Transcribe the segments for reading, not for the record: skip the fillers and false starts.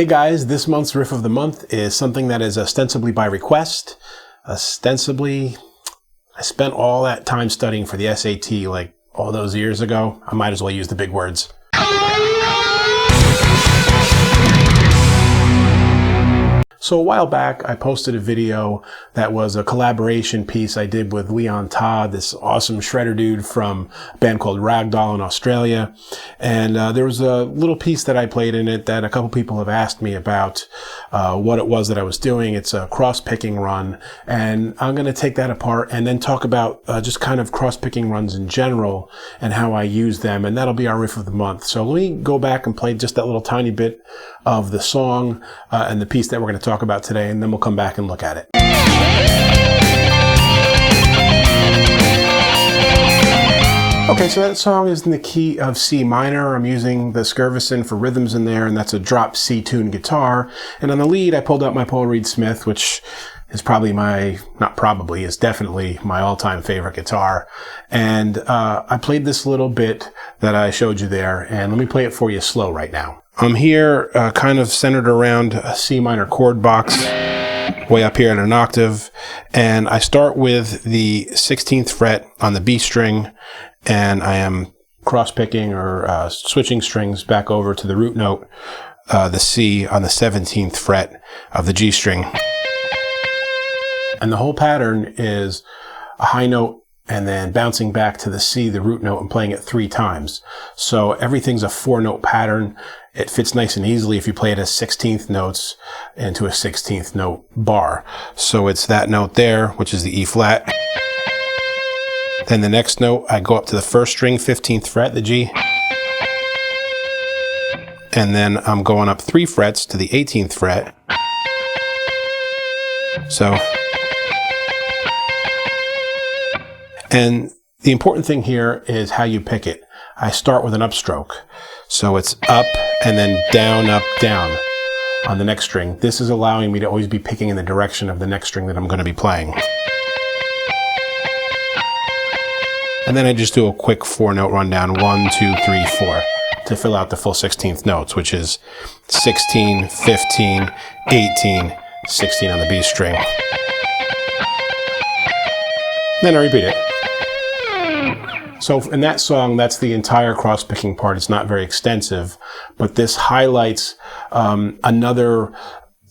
Hey guys, this month's Riff of the Month is something that is ostensibly by request. Ostensibly, I spent all that time studying for the SAT like all those years ago. I might as well use the big words. So a while back, I posted a video that was a collaboration piece I did with Leon Todd, this awesome shredder dude from a band called Ragdoll in Australia. And there was a little piece that I played in it that a couple people have asked me about what it was that I was doing. It's a cross-picking run, and I'm going to take that apart and then talk about just kind of cross-picking runs in general and how I use them, and that'll be our Riff of the Month. So let me go back and play just that little tiny bit of the song and the piece that we're going to talk about today, and then we'll come back and look at it. Okay, so that song is in the key of C minor. I'm using the Skirvison for rhythms in there, and that's a drop C tuned guitar. And on the lead, I pulled out my Paul Reed Smith, which is probably is definitely my all-time favorite guitar. And I played this little bit that I showed you there, and let me play it for you slow right now. I'm here kind of centered around a C minor chord box, way up here at an octave, and I start with the 16th fret on the B string, and I am cross-picking or switching strings back over to the root note, the C on the 17th fret of the G string. And the whole pattern is a high note and then bouncing back to the C, the root note, and playing it 3 times. So everything's a 4-note pattern. It fits nice and easily if you play it as 16th notes into a 16th note bar. So it's that note there, which is the E flat. Then the next note, I go up to the first string, 15th fret, the G. And then I'm going up 3 frets to the 18th fret. So, and the important thing here is how you pick it. I start with an upstroke. So it's up and then down, up, down on the next string. This is allowing me to always be picking in the direction of the next string that I'm going to be playing. And then I just do a quick 4-note rundown, 1, 2, 3, 4, to fill out the full 16th notes, which is 16, 15, 18, 16 on the B string. Then I repeat it. So in that song, that's the entire cross-picking part. It's not very extensive, but this highlights another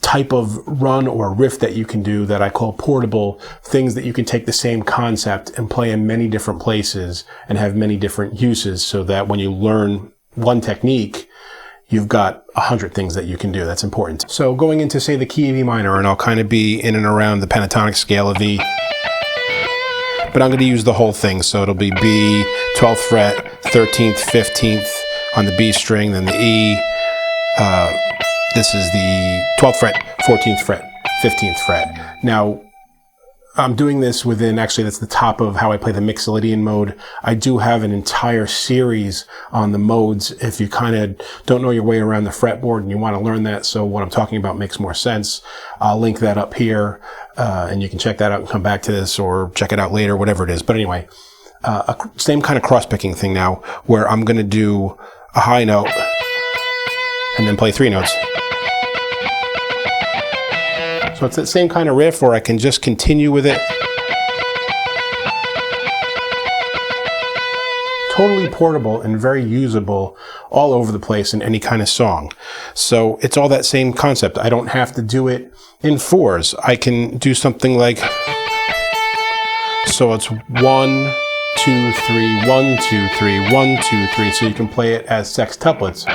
type of run or riff that you can do that I call portable, things that you can take the same concept and play in many different places and have many different uses, so that when you learn one technique, you've got 100 things that you can do. That's important. So going into, say, the key of E minor, and I'll kind of be in and around the pentatonic scale of E, but I'm going to use the whole thing. So it'll be B, 12th fret, 13th, 15th on the B string, then the E. This is the 12th fret, 14th fret, 15th fret. Now, I'm doing this within, actually that's the top of how I play the Mixolydian mode. I do have an entire series on the modes if you kind of don't know your way around the fretboard and you want to learn that, so what I'm talking about makes more sense. I'll link that up here, and you can check that out and come back to this or check it out later, whatever it is. But anyway, same kind of cross-picking thing now, where I'm going to do a high note and then play 3 notes. So it's that same kind of riff, or I can just continue with it. Totally portable and very usable all over the place in any kind of song. So it's all that same concept. I don't have to do it in 4s. I can do something like, so it's 1, 2, 3, 1, 2, 3, 1, 2, 3. So you can play it as sextuplets.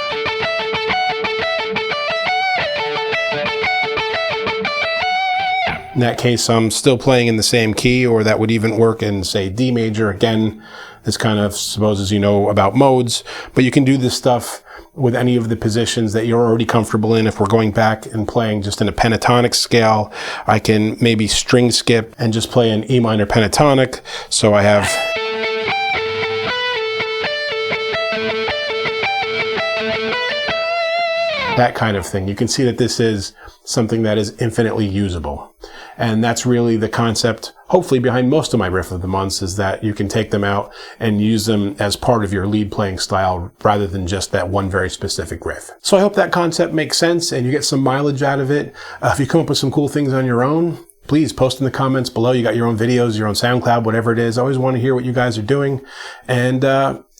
In that case, I'm still playing in the same key, or that would even work in, say, D major. Again, this kind of supposes you know about modes, but you can do this stuff with any of the positions that you're already comfortable in. If we're going back and playing just in a pentatonic scale, I can maybe string skip and just play an E minor pentatonic. So I have that kind of thing. You can see that this is something that is infinitely usable. And that's really the concept, hopefully, behind most of my riff of the months, is that you can take them out and use them as part of your lead playing style rather than just that one very specific riff. So I hope that concept makes sense and you get some mileage out of it. If you come up with some cool things on your own, please post in the comments below. You got your own videos, your own SoundCloud, whatever it is. I always want to hear what you guys are doing. And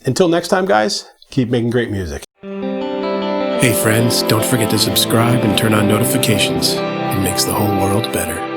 until next time, guys, keep making great music. Hey friends, don't forget to subscribe and turn on notifications. It makes the whole world better.